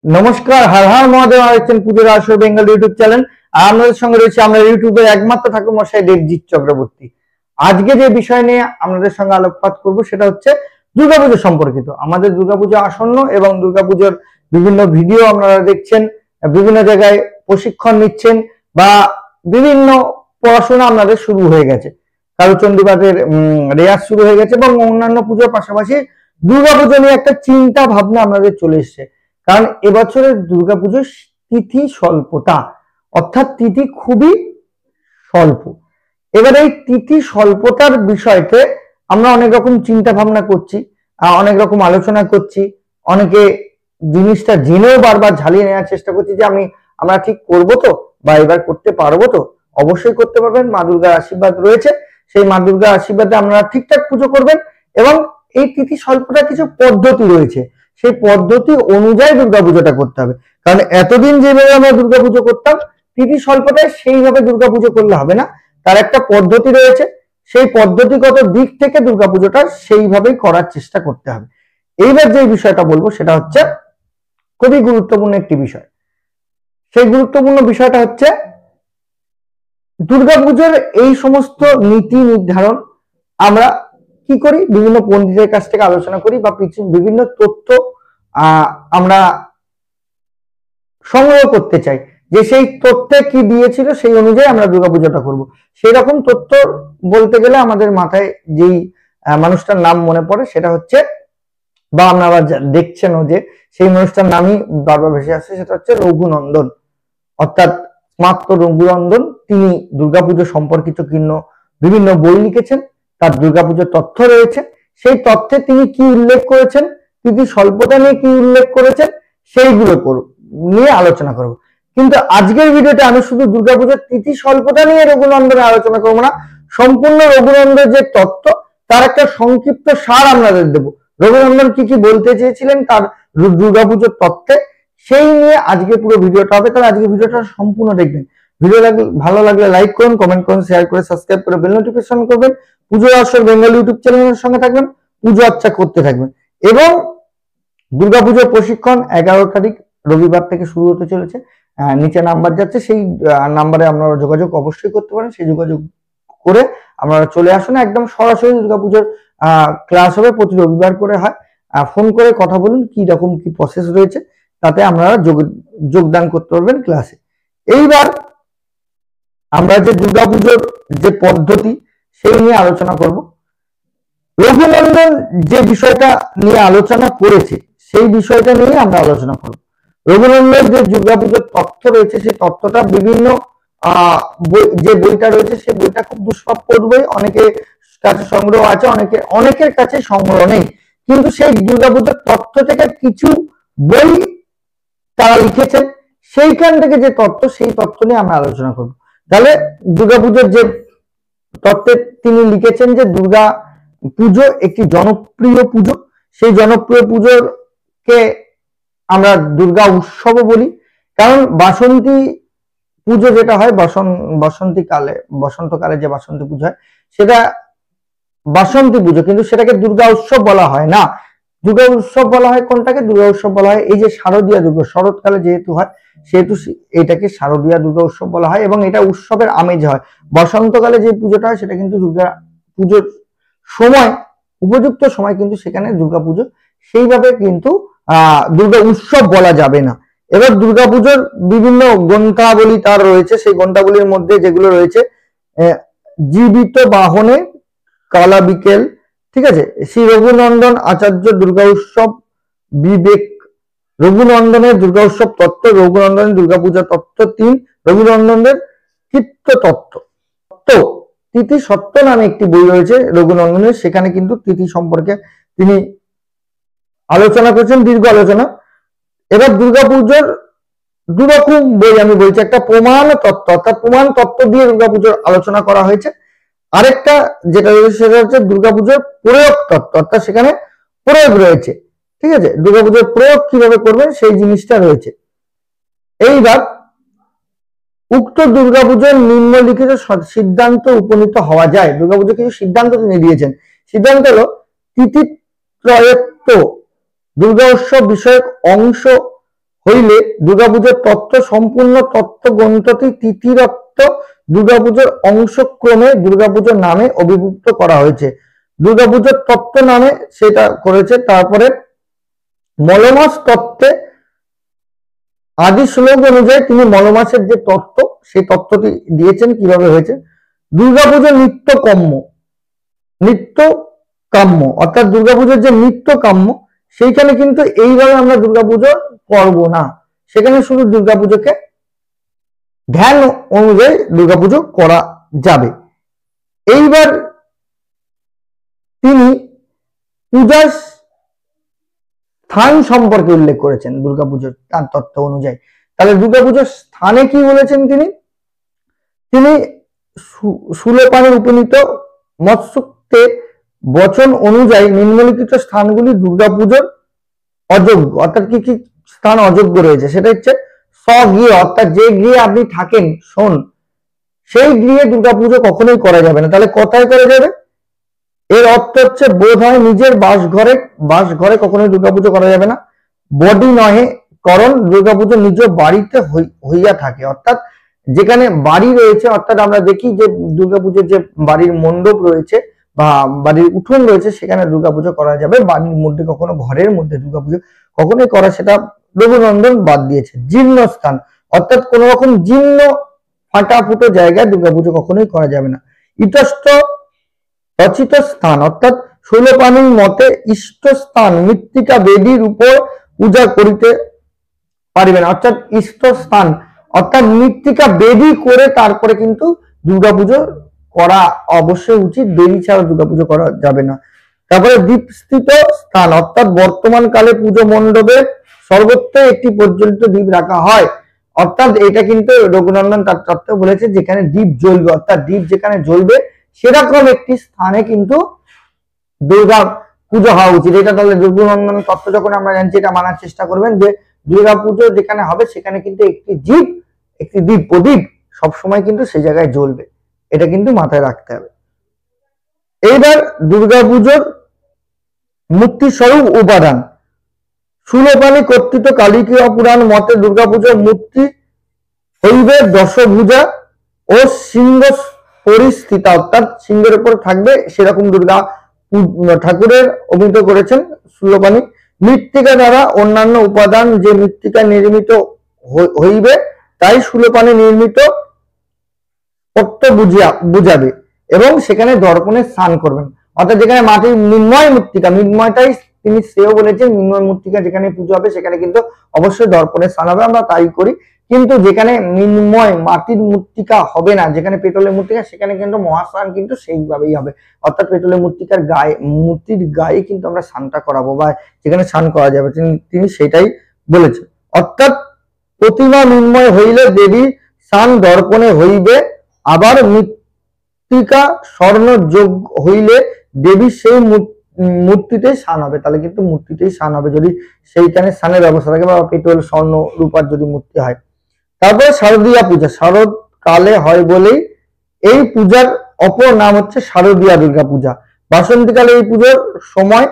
নমস্কার, হর হর মহাদেব। আছেন পুজোর আসর বেঙ্গল ইউটিউব চ্যানেল। আর আমাদের সঙ্গে রয়েছে আমরা ইউটিউবের একমাত্র ঠাকুর মশাই দেবজিৎ চক্রবর্তী। আজকে যে বিষয় নিয়ে আপনাদের সঙ্গে আলোকপাত করব সেটা হচ্ছে দুর্গাপুজো সম্পর্কিত। আমাদের দুর্গাপুজো আসন্ন এবং দুর্গাপুজোর বিভিন্ন ভিডিও আপনারা দেখছেন, বিভিন্ন জায়গায় প্রশিক্ষণ নিচ্ছেন বা বিভিন্ন পড়াশোনা আপনাদের শুরু হয়ে গেছে। কারো চণ্ডীপাঠের রেয়াজ শুরু হয়ে গেছে এবং অন্যান্য পুজোর পাশাপাশি দুর্গাপুজো নিয়ে একটা চিন্তা ভাবনা আপনাদের চলে এসছে। কারণ এবছরের দুর্গাপুজোর তিথি স্বল্পতা, অর্থাৎ তিথি খুবই স্বল্প। এবার এই তিথি স্বল্পতার বিষয়কে আমরা অনেক রকম চিন্তা ভাবনা করছি, অনেক রকম আলোচনা করছি, অনেকে জিনিসটা জেনেও বারবার ঝালিয়ে নেওয়ার চেষ্টা করছি যে আমরা ঠিক করবো তো, বা এবার করতে পারবো তো। অবশ্যই করতে পারবেন, মা দুর্গার আশীর্বাদ রয়েছে। সেই মা দুর্গার আশীর্বাদে আপনারা ঠিকঠাক পুজো করবেন এবং এই তিথি স্বল্পতার কিছু পদ্ধতি রয়েছে, সেই পদ্ধতি অনুযায়ী দুর্গাপুজোটা করতে হবে। কারণ এতদিন যেভাবে আমরা দুর্গাপুজো করতাম তিথি স্বল্পতায় সেইভাবে দুর্গাপুজো করলে হবে না, তার একটা পদ্ধতি রয়েছে। সেই পদ্ধতিগত দিক থেকে দুর্গাপুজোটা সেইভাবেই করার চেষ্টা করতে হবে। এইবার যে বিষয়টা বলবো সেটা হচ্ছে খুবই গুরুত্বপূর্ণ একটি বিষয়। সেই গুরুত্বপূর্ণ বিষয়টা হচ্ছে দুর্গাপুজোর এই সমস্ত নীতি নির্ধারণ আমরা কি করি, বিভিন্ন পণ্ডিতের কাছ থেকে আলোচনা করি বা বিভিন্ন তথ্য আমরা সংগ্রহ করতে চাই যে সেই তথ্যে কি দিয়েছিল সেই অনুযায়ী আমরা দুর্গাপুজোটা করব। সেই রকম তথ্য বলতে গেলে আমাদের মাথায় যেই মানুষটার নাম মনে পড়ে সেটা হচ্ছে, বা আপনারা দেখছেনও যে সেই মানুষটার নামই বারবার ভেসে আসছে, সেটা হচ্ছে রঘুনন্দন, অর্থাৎ মাত্র রঘুনন্দন। তিনি দুর্গাপুজো সম্পর্কিত বিভিন্ন বই লিখেছেন, তার দুর্গাপুজোর তথ্য রয়েছে। সেই তথ্যে তিনি কি উল্লেখ করেছেন, তিনি স্বল্পতা নিয়ে কি উল্লেখ করেছেন, সেইগুলো নিয়ে আলোচনা করব। কিন্তু আজকের ভিডিওতে আমি শুধু দুর্গাপুজোর তিথি স্বল্পতা নিয়ে রঘুনন্দনের আলোচনা করবো না, সম্পূর্ণ রঘুনন্দনের যে তত্ত্ব তার একটা সংক্ষিপ্ত সার আপনাদের দেব। রঘুনন্দন কি কি বলতে চেয়েছিলেন তার দুর্গাপুজোর তত্ত্বে, সেই নিয়ে আজকে পুরো ভিডিওটা হবে। তাহলে আজকে ভিডিওটা সম্পূর্ণ দেখবেন। ভিডিও ভালো লাগলে লাইক করুন, কমেন্ট করুন, শেয়ার করে সাবস্ক্রাইব করে বেল নোটিফিকেশন করবেন। পুজো আসর বেঙ্গল ইউটিউব চ্যানেলের সঙ্গে থাকবেন, পুজো আর্চা করতে থাকবেন। এবং দুর্গাপুজোর প্রশিক্ষণ 11 তারিখ রবিবার থেকে শুরু হতে চলেছে। নিচে নাম্বার যাচ্ছে, সেই নাম্বারে আপনারা যোগাযোগ অবশ্যই করতে পারেন। সেই যোগাযোগ করে আপনারা চলে আসুন। একদম সরাসরি দুর্গাপুজোর ক্লাস হবে, প্রতি রবিবার করে হয়। ফোন করে কথা বলুন কি রকম কি প্রসেস রয়েছে, তাতে আপনারা যোগদান করতে পারবেন ক্লাসে। এইবার আমরা যে দুর্গাপুজোর যে পদ্ধতি সেই নিয়ে আলোচনা করব। রঘুনন্দন যে বিষয়টা নিয়ে আলোচনা করেছে সেই বিষয়টা নিয়ে আমরা আলোচনা করব। রঘুনন্দনের যে দুর্গাপুজোর তথ্য রয়েছে সেই তথ্যটা বিভিন্ন যে বইটা রয়েছে সেই বইটা খুব দুষ্প্রাপ্য বই, অনেকের কাছে সংগ্রহ আছে, অনেকের কাছে সংগ্রহ নেই। কিন্তু সেই দুর্গাপুজোর তথ্য থেকে কিছু বই তারা লিখেছেন, সেইখান থেকে যে তথ্য সেই তথ্য নিয়ে আমরা আলোচনা করব। তাহলে দুর্গাপুজোর যে তত্ত্বে তিনি লিখেছেন যে দুর্গা পুজো একটি জনপ্রিয় পুজো, সেই জনপ্রিয় পুজোকে আমরা দুর্গা উৎসবও বলি। কারণ বাসন্তী পুজো যেটা হয় বসন্তকালে যে বাসন্তী পুজো হয় সেটা বাসন্তী পুজো, কিন্তু সেটাকে দুর্গা উৎসব বলা হয় না। দুর্গা উৎসব বলা হয় কোনটাকে? দুর্গা উৎসব বলা হয় এই যে শারদীয়া দুর্গা, শরৎকালে যেহেতু হয় সেহেতু এটাকে শারদীয়া দুর্গা উৎসব বলা হয় এবং এটা উৎসবের আমেজ হয়। বসন্তকালে যে পুজোটা হয় সেটা কিন্তু দুর্গা পুজোর সময়, উপযুক্ত সময়, কিন্তু সেখানে দুর্গা পুজো সেইভাবে কিন্তু দুর্গা উৎসব বলা যাবে না। এবার দুর্গাপুজোর বিভিন্ন গ্রন্থাবলী তার রয়েছে, সেই গ্রন্থাবলীর মধ্যে যেগুলো রয়েছে জীবিত বাহনে কালা বিকেল, ঠিক আছে, শ্রী রঘুনন্দন আচার্য দুর্গা উৎসব বিবেক, রঘুনন্দনের দুর্গা উৎসব তত্ত্ব, রঘুনন্দনের দুর্গাপূজা তত্ত্ব 3, রঘুনন্দনের চিত্ত তত্ত্ব, তিথি সত্য নামে একটি বই রয়েছে রঘুনন্দনের, সেখানে কিন্তু তিথি সম্পর্কে তিনি আলোচনা করেছেন, দীর্ঘ আলোচনা। এবার দুর্গাপুজোর দুরকম বই আমি বলছি, একটা প্রমাণ তত্ত্ব, অর্থাৎ প্রমাণ তত্ত্ব দিয়ে দুর্গাপুজোর আলোচনা করা হয়েছে। আরেকটা যেটা রয়েছে সেটা হচ্ছে দুর্গাপুজোর প্রয়োগ তত্ত্ব, অর্থাৎ সেখানে প্রয়োগ রয়েছে, ঠিক আছে, দুর্গাপুজোর প্রয়োগ কিভাবে করবেন সেই জিনিসটা রয়েছে। এইবার উক্ত দুর্গাপুজোর নিম্নলিখিত সিদ্ধান্ত উপনীত হওয়া যায়। দুর্গাপুজো কিছু সিদ্ধান্ত তিনি দিয়েছেন। সিদ্ধান্ত হলো তিথি প্রয়ত্ত দুর্গা উৎসব বিষয়ক অংশ হইলে দুর্গাপুজোর তত্ত্ব সম্পূর্ণ তত্ত্ব গ্রন্থটি তিথিরত্ব দুর্গাপুজোর অংশক্রমে দুর্গাপুজোর নামে অভিভুক্ত করা হয়েছে। দুর্গাপুজোর তত্ত্ব নামে সেটা করেছে। তারপরে মলমাস তত্ত্বে আদি শ্লোক অনুযায়ী তিনি মলমাসের যে তত্ত্ব সেই তত্ত্বটি দিয়েছেন কিভাবে হয়েছে। দুর্গাপুজো নিত্য কাম্য অর্থাৎ দুর্গাপুজোর যে নিত্য কাম্য সেইখানে কিন্তু এইভাবে আমরা দুর্গাপুজো করব না, সেখানে শুধু দুর্গাপুজোকে ধ্যান অনুযায়ী দুর্গাপুজো করা যাবে। এইবার তিনি পূজার স্থান সম্পর্কে উল্লেখ করেছেন দুর্গাপুজোর তার তত্ত্ব অনুযায়ী। তাহলে দুর্গাপুজোর স্থানে কি বলেছেন তিনি? তিনি সুলেপানের উপনীত মৎসুক্তে বচন অনুযায়ী নিম্নলিখিত স্থানগুলি দুর্গাপুজোর অযোগ্য, অর্থাৎ কি কি স্থান অযোগ্য রয়েছে সেটা হচ্ছে স্বগৃহ, অর্থাৎ যে গৃহে আপনি থাকেন শোন সেই গৃহে দুর্গাপুজো কখনোই করা যাবে না। তাহলে কোথায় করা যাবে? এর অর্থ হচ্ছে বোধ হয় নিজের বাসঘরে কখনোই দুর্গাপুজো করা যাবে না। বডি নহে করণ দুর্গাপুজো নিজ বাড়িতে হইয়া থাকে, অর্থাৎ যেখানে বাড়ি রয়েছে, অর্থাৎ আমরা দেখি যে দুর্গাপুজোর যে বাড়ির মণ্ডপ রয়েছে বা বাড়ির উঠোন রয়েছে সেখানে দুর্গাপুজো করা যাবে, বাড়ির মধ্যে কখনো ঘরের মধ্যে দুর্গাপুজো কখনোই করা সেটা রঘুনন্দন বাদ দিয়েছে। জীর্ণ স্থান অর্থাৎ কোন রকম জীর্ণ ফাটা ফুটো জায়গায় দুর্গাপুজো কখনোই করা যাবে না। ইতস্ত রচিত স্থান অর্থাৎ শৈলপাণির মতে ইষ্ট স্থান মৃত্তিকা বেদীর উপর পূজা করিতে পারিবে না, অর্থাৎ ইষ্ট স্থান অর্থাৎ মৃত্তিকা বেদী করে তারপরে কিন্তু দুর্গাপুজো করা অবশ্যই উচিত, বেদী ছাড়া দুর্গাপুজো করা যাবে না। তারপরে দীপস্থিত স্থান অর্থাৎ বর্তমান কালে পুজো মণ্ডপে সর্বত্র একটি প্রজ্বলিত দ্বীপ রাখা হয়, অর্থাৎ এটা কিন্তু রঘুনন্দন তার তত্ত্বে বলেছে যেখানে দ্বীপ জ্বলবে, অর্থাৎ দ্বীপ যেখানে জ্বলবে সেরকম একটি স্থানে কিন্তু দুর্গা পুজো হওয়া উচিত। এটা তাহলে রঘুনন্দন তত্ত্ব যখন আমরা জানছি এটা মানার চেষ্টা করবেন যে দুর্গা পুজো যেখানে হবে সেখানে কিন্তু একটি দ্বীপ প্রদীপ সবসময় কিন্তু সেই জায়গায় জ্বলবে, এটা কিন্তু মাথায় রাখতে হবে। এইবার দুর্গাপুজোর মূর্তি স্বরূপ উপাদান সুলেপানি কর্তৃত কালিকা পুরাণ মতে দুর্গাপুজোর মূর্তি হইবে দশভুজা ও সিংহ পরিস্থিতা, অর্থাৎ সিংহের উপর থাকবে সেরকম দুর্গা ঠাকুরের অভিহিত করেছেন সুলেপানি। মৃত্তিকা দ্বারা অন্যান্য উপাদান যে মৃত্তিকা নির্মিত হইবে তাই সুলেপানি নির্মিত বুঝাবে এবং সেখানে দর্পণে স্নান করবেন, অর্থাৎ যেখানে মাটির মৃন্ময় মৃন্ময়টাই তিনি সেও বলেছেন মৃন্ময় মূর্তিকা যেখানে পুজো হবে সেখানে কিন্তু অবশ্যই দর্পণে স্নান হবে, আমরা তাই করি। কিন্তু যেখানে মৃন্ময় মাটির মূর্তিকা হবে না, যেখানে পেতলের মূর্তিকা সেখানে কিন্তু মহাস্নান কিন্তু সেইভাবেই হবে, অর্থাৎ পেতলের মূর্তির গায়ে কিন্তু আমরা স্নানটা করাবো বা যেখানে স্নান করা যাবে তিনি সেটাই বলেছেন। অর্থাৎ প্রতিমা মৃন্ময় হইলে দেবী স্নান দর্পণে হইবে, আবার মৃত্তিকা স্বর্ণ যোগ হইলে দেবী সেই মূর্তিতেই স্নান হবে, তাহলে কিন্তু মূর্তিতেই স্নান হবে যদি সেইখানে স্নানের ব্যবস্থা থাকে বা পেতল স্বর্ণ রূপার যদি মূর্তি হয়। তারপরে শারদীয়া পূজা শরৎ কালে হয় বলেই এই পূজার অপর নাম হচ্ছে শারদীয়া দুর্গা পূজা। বাসন্তীকালে এই পুজোর সময়,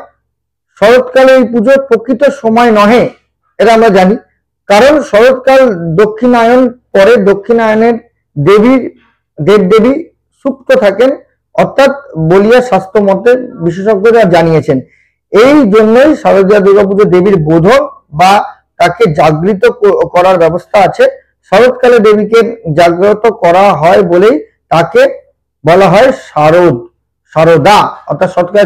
শরৎকালে এই পুজোর প্রকৃত সময় নহে এটা আমরা জানি, কারণ শরৎকাল দক্ষিণায়ন পরে দক্ষিণায়নের দেবদেবী সুপ্ত থাকেন, অর্থাৎ বলিয়া শাস্ত্র মতে বিশেষজ্ঞরা জানিয়েছেন। এই জন্যই শারদীয়া দুর্গাপুজো দেবীর বোধন বা তাকে জাগৃত করার ব্যবস্থা আছে। শরৎকালে দেবীকে জাগ্রত করা হয় বলেই তাকে বলা হয় শারদা, অর্থাৎ শরৎকালে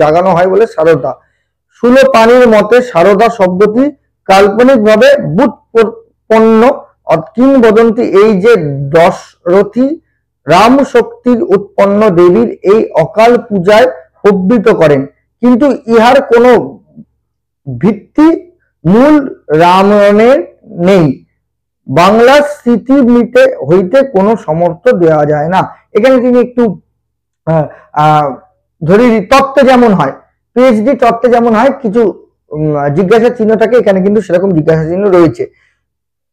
জাগানো হয় বলে শারদা। সুলেপানির মতে শারদা শব্দটি কাল্পনিকভাবে ব্যুৎপন্ন, কিংবদন্তি এই যে দশরথী রাম শক্তির উৎপন্ন দেবীর এই অকাল পূজায় প্রবৃত্ত করেন, কিন্তু ইহার কোনো ভিত্তি মূল রামায়ণের নেই, বাংলা স্মৃতি হইতে কোনো সমর্থ দেওয়া যায় না। এখানে তিনি একটু ধরি তত্ত্বে যেমন হয় পিএইচডি তত্ত্বে যেমন হয় কিছু জিজ্ঞাসা চিহ্ন থাকে, এখানে কিন্তু সেরকম জিজ্ঞাসা চিহ্ন রয়েছে।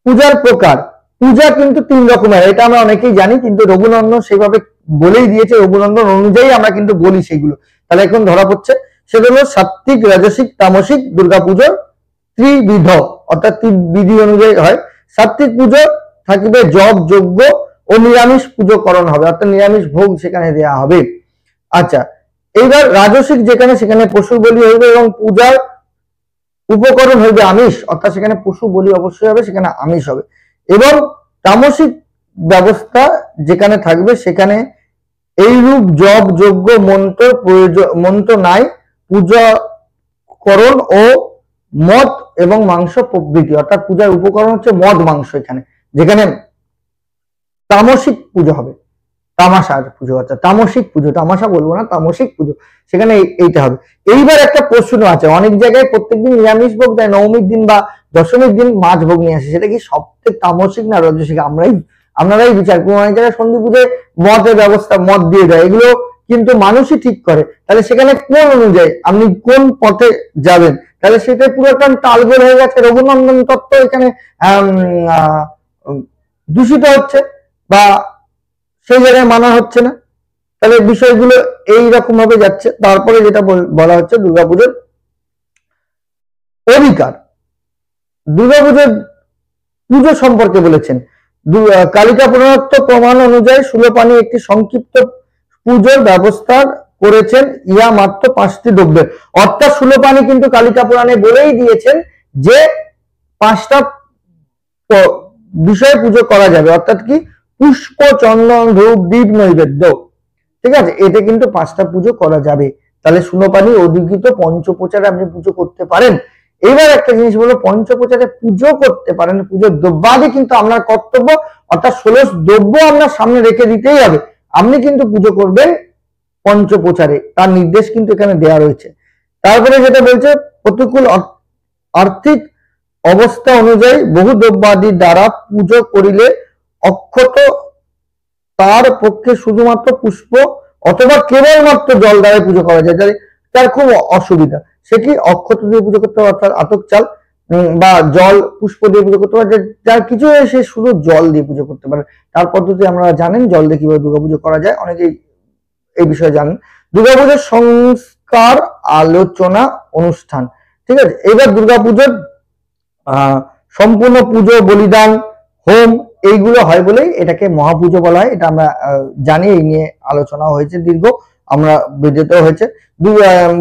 পূজার প্রকার, পূজা কিন্তু 3 রকমের, এটা আমরা অনেকেই জানি, কিন্তু রঘুনন্দন সেইভাবে বলেই দিয়েছে, রঘুনন্দন অনুযায়ী আমরা কিন্তু বলি সেইগুলো। তাহলে এখন ধরা পড়ছে সেগুলো সাত্ত্বিক রাজসিক তামসিক দুর্গাপুজোর ত্রিবিধ অর্থাৎ ত্রিবিধি অনুযায়ী হয়। সাত্বিক পুজো থাকিবে জপ যজ্ঞ ও নিরামিষ পুজো করণ হবে, অর্থাৎ নিরামিষ ভোগ সেখানে দেয়া হবে। আচ্ছা, এইবার রাজসিক যেখানে সেখানে পশু বলি হইবে এবং পূজার উপকরণ হইবে আমিষ, অর্থাৎ সেখানে পশু বলি অবশ্যই হবে, সেখানে আমিষ হবে। এবং তামসিক ব্যবস্থা যেখানে থাকবে সেখানে এইরূপ জপ যজ্ঞ মন্ত্র নাই, পূজা করণ ও মদ এবং মাংস প্রভৃতি, অর্থাৎ পূজার উপকরণ হচ্ছে মদ মাংস। এখানে যেখানে তামসিক পুজো হবে, তামাশার পুজো, অর্থাৎ তামসিক পুজো, তামাশা বলবো না, তামসিক পুজো, সেখানে এইটা হবে। এইবার একটা প্রশ্ন আছে, অনেক জায়গায় প্রত্যেকদিন নিরামিষ ভোগ দেয়, নবমীর দিন বা দশমীর দিন মাছ ভোগ নিয়ে আসে, সেটা কি সবথেকে তামসিক না রাজসিক? আপনারাই বিচার করুন। অনেক জায়গায় সন্ধি পুজোয় মদের ব্যবস্থা, মদ দিয়ে দেয়, এগুলো কিন্তু মানুষই ঠিক করে। তাহলে সেখানে কোন অনুযায়ী আপনি কোন পথে যাবেন? তাহলে সেটা পুরো একটা তালগোল হয়ে গেছে, রঘুনন্দন তত্ত্ব এখানে দূষিত হচ্ছে বা সেই জায়গায় মানা হচ্ছে না। তাহলে বিষয়গুলো এইরকম ভাবে যাচ্ছে। তারপরে যেটা বলা হচ্ছে দুর্গাপুজোর অধিকার, দুর্গাপুজোর পুজো সম্পর্কে বলেছেন কালিকা পুরাণত্ব প্রমাণ অনুযায়ী সুলোপানি একটি সংক্ষিপ্ত পুজোর ব্যবস্থা করেছেন, ইয়া মাত্র 5টি দ্রব্যের। অর্থাৎ সুলোপানি কিন্তু কালিকা পুরাণে বলেই দিয়েছেন যে 5টা বিষয়ে পুজো করা যাবে, অর্থাৎ কি পুষ্প, চন্দন, ধূপ, দীপ, নৈবেদ্য, ঠিক আছে, এতে কিন্তু 5টা পুজো করা যাবে। তাহলে সুলোপানি অধিকৃত পঞ্চপ্রচারে আপনি পুজো করতে পারেন। এবার একটা জিনিস বলো, পঞ্চপ্রচারে পুজো করতে পারেন, পুজোর দ্রব্যাদি কিন্তু আপনার কর্তব্য, অর্থাৎ 16 দ্রব্য আপনার সামনে রেখে দিতেই হবে। আপনি কিন্তু পুজো করবেন পঞ্চপ্রচারে, তার নির্দেশ কিন্তু এখানে দেওয়া রয়েছে। তারপরে যেটা বলছে প্রতিকূল আর্থিক অবস্থা অনুযায়ী বহু দ্রব্যাদির দ্বারা পুজো করিলে অক্ষত তার পক্ষে শুধুমাত্র পুষ্প অথবা কেবলমাত্র জল দ্বারা পুজো করা যায়, তার খুব অসুবিধা। সে কি অক্ষত দিয়ে পুজো করতে হবে, অর্থাৎ আতক চাল বা জল পুষ্প দিয়ে পুজো করতে পারে, যার কিছু সে শুধু জল দিয়ে পুজো করতে পারে। তার পদ্ধতি আমরা জানেন, জল দিয়ে কিভাবে দুর্গাপুজো করা যায়, অনেকেই এই বিষয়ে জানেন। দুর্গাপুজোর সংস্কার আলোচনা অনুষ্ঠান, ঠিক আছে। এবার দুর্গাপুজোর সম্পূর্ণ পুজো, বলিদান, হোম এইগুলো হয় বলেই এটাকে মহাপুজো বলা হয়। এটা আমরা জানি, এই নিয়ে আলোচনা হয়েছে দীর্ঘ, আমরা বেদেতেও হয়েছে।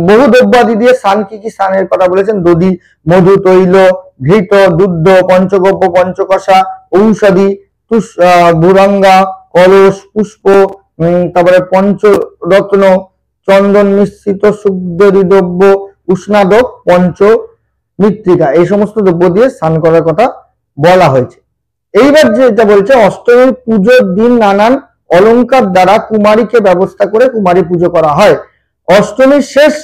বহু দ্রব্যাদি দিয়ে স্নান, কি কি স্নানের কথা বলেছেন? দধি, মধু, তৈল, ঘৃত, দুগ্ধ, পঞ্চগব্য, পঞ্চকষা, ঔষধি, ভুরঙ্গা, কলস, পুষ্প, তারপরে পঞ্চরত্ন, চন্দন মিশ্রিত সুন্দরী দ্রব্য, উষ্ণাদক, পঞ্চ মৃত্তিকা, এই সমস্ত দ্রব্য দিয়ে স্নান করার কথা বলা হয়েছে। এইবার যেটা বলছে অষ্টমীর পুজোর দিন নানান অলংকার দ্বারা কুমারীকে ব্যবস্থা করে কুমারী পুজো করা হয়। অষ্টমীর শেষ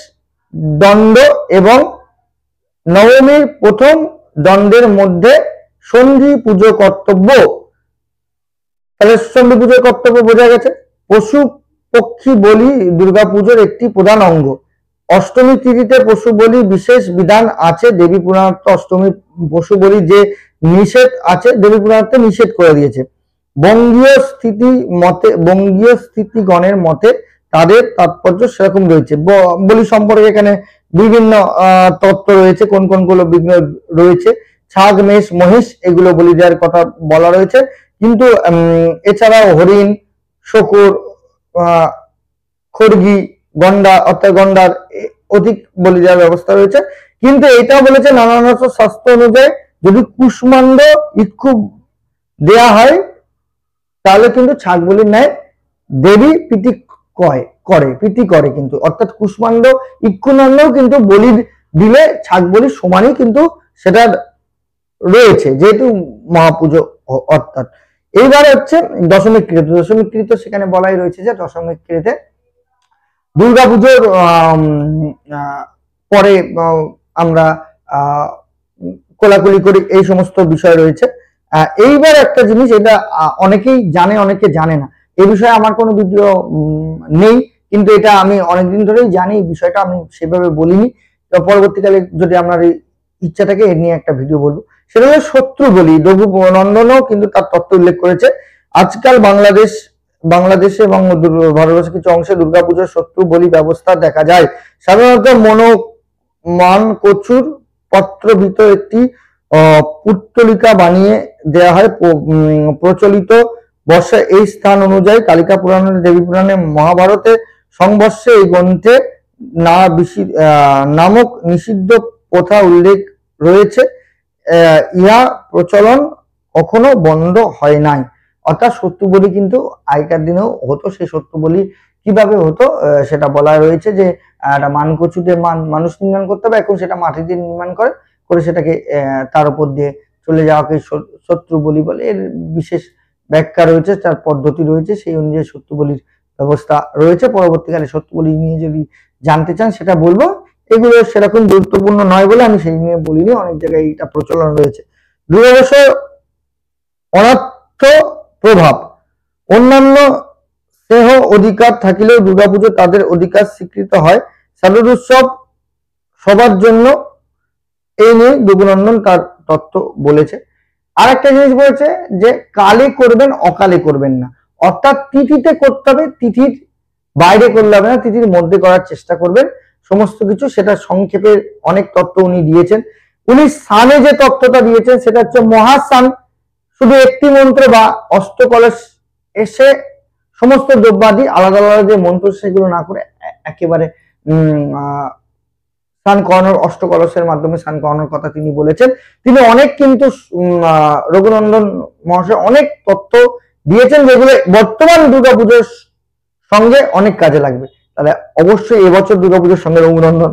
দণ্ড এবং নবমীর প্রথম দণ্ডের মধ্যে সন্ধি পুজো কর্তব্য। তাহলে সন্ধি পুজোর কর্তব্য বোঝা গেছে। পশু পক্ষী বলি দুর্গাপুজোর একটি প্রধান অঙ্গ। অষ্টমী তিথিতে পশু বলি বিশেষ বিধান আছে, দেবী পুরাণার্থে অষ্টমী পশু বলি যে নিষেধ আছে, দেবী পুরাণার্থে নিষেধ করে দিয়েছে। বঙ্গীয় স্থিতিগণের মতে তাদের তাৎপর্য সেরকম রয়েছে। বলি সম্পর্কে এখানে বিভিন্ন তত্ত্ব রয়েছে, কোন কোনগুলো বিঘ্ন রয়েছে, ছাগ, মেষ, মহিষ, এগুলো বলি দেওয়ার কথা বলা রয়েছে। কিন্তু এছাড়াও হরিণ, শকুর, খড়গি, গন্ডা, অর্থাৎ গন্ডার অধিক বলি দেওয়ার ব্যবস্থা রয়েছে। কিন্তু এটাও বলেছে নানান শাস্ত্র অনুযায়ী যদি কুষ্মাণ্ড ইক্ষু দেয়া হয় তাহলে কিন্তু ছাগ বলির ন্যায় দেবী প্রীতি করে কিন্তু, অর্থাৎ কুষ্মাণ্ড ইক্ষুনন্দেও কিন্তু বলি দিলে ছাগ বলির সমানই কিন্তু সেটা রয়েছে, যেহেতু মহাপুজো। অর্থাৎ এইবার হচ্ছে দশমী কৃত। দশমী কৃত সেখানে বলাই রয়েছে যে দশমী কৃতে দুর্গাপুজোর পরে আমরা কোলাকুলি করি, এই সমস্ত বিষয় রয়েছে। এইবার একটা জিনিস, এটা অনেকেই জানে, অনেকে জানে না, এই বিষয়ে আমার কোনো ভিডিও নেই, কিন্তু এটা আমি অনেকদিন ধরেই জানি, এই বিষয়টা আমি সেভাবে বলিনি। তো পরবর্তীকালে যদি আপনার ইচ্ছা থাকে এর নিয়ে একটা ভিডিও বলবো। সেটা হলো শত্রু বলি। রঘুনন্দনও কিন্তু তার তত্ত্ব উল্লেখ করেছে। আজকাল বাংলাদেশে এবং ভারতবর্ষের কিছু অংশে দুর্গাপুজোর শত্রু বলি ব্যবস্থা দেখা যায়। সাধারণত মান কচুর পত্রভিত একটি পুত্তলিকা বানিয়ে দেওয়া হয়। প্রচলিত বর্ষা এই স্থান অনুযায়ী কালিকা পুরাণে, দেবী পুরাণে, মহাভারতে, সংবর্ষে এই গ্রন্থে নামক নিষিদ্ধ প্রথা উল্লেখ রয়েছে। ইহা প্রচলন কখনো বন্ধ হয় নাই। অর্থাৎ সত্য বলি কিন্তু আগেকার দিনেও হতো। সেই সত্য বলি কিভাবে হতো সেটা বলা রয়েছে যে একটা মানকচুতে মানুষ নির্মাণ করতে হবে, এখন সেটা মাটি দিয়ে নির্মাণ করে সেটাকে তার উপর দিয়ে চলে যাওয়াকে শত্রু বলি বলে। এর বিশেষ ব্যাখ্যা রয়েছে, তার পদ্ধতি রয়েছে, সেই অনুযায়ী সত্য বলির ব্যবস্থা রয়েছে। পরবর্তীকালে সত্য বলি নিয়ে যদি জানতে চান সেটা বলবো। এগুলো সেরকম গুরুত্বপূর্ণ নয় বলে আমি সেই নিয়ে বলিনি, অনেক জায়গায় এটা প্রচলন রয়েছে। দুর্গাবর্ষ অনর্থ প্রভাব। অন্যান্য স্নেহ অধিকার থাকিলেও দুর্গাপুজো তাদের অধিকার স্বীকৃত হয়। শারদ উৎসব সবার জন্য, এই নিয়ে যোগনন্দন তার তত্ত্ব বলেছে। আর একটা জিনিস বলেছে যে কালে করবেন, অকালে করবেন না। অর্থাৎ তিথিতে করতে হবে, তিথির বাইরে করলে হবে না, তিথির মধ্যে করার চেষ্টা করবেন সমস্ত কিছু। সেটা সংক্ষেপে অনেক তত্ত্ব উনি দিয়েছেন। উনি স্নানে যে তত্ত্বটা দিয়েছেন সেটা হচ্ছে মহাস্নান। শুধু একটি মন্ত্র বা অষ্টকলশ এসে সমস্ত দ্রব্যাদি আলাদা আলাদা যে মন্ত্র সেগুলো না করে একেবারে স্নান করানোর, অষ্টকলশের মাধ্যমে স্নান করানোর কথা তিনি বলেছেন। তিনি অনেক কিন্তু রঘুনন্দন মহাশয় অনেক তথ্য দিয়েছেন যেগুলো বর্তমান দুর্গাপুজোর সঙ্গে অনেক কাজে লাগবে। তাহলে অবশ্যই এবছর দুর্গাপুজোর সঙ্গে রঘুনন্দন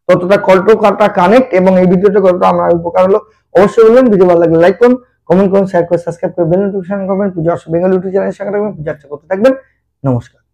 ততটা কতটা কানেক্ট এবং এই ভিডিওটা কতটা আমার উপকার হলো অবশ্যই বলবেন। ভিডিও ভালো লাগলে লাইক করুন, কমেন্ট করুন, শেয়ার করে সাবস্ক্রাইব করে বেল নোটিফিকেশন করবেন। পুজো বেঙ্গল ইউটিউব চ্যানেলের সঙ্গে থাকবেন, পূজা করতে থাকবেন। নমস্কার।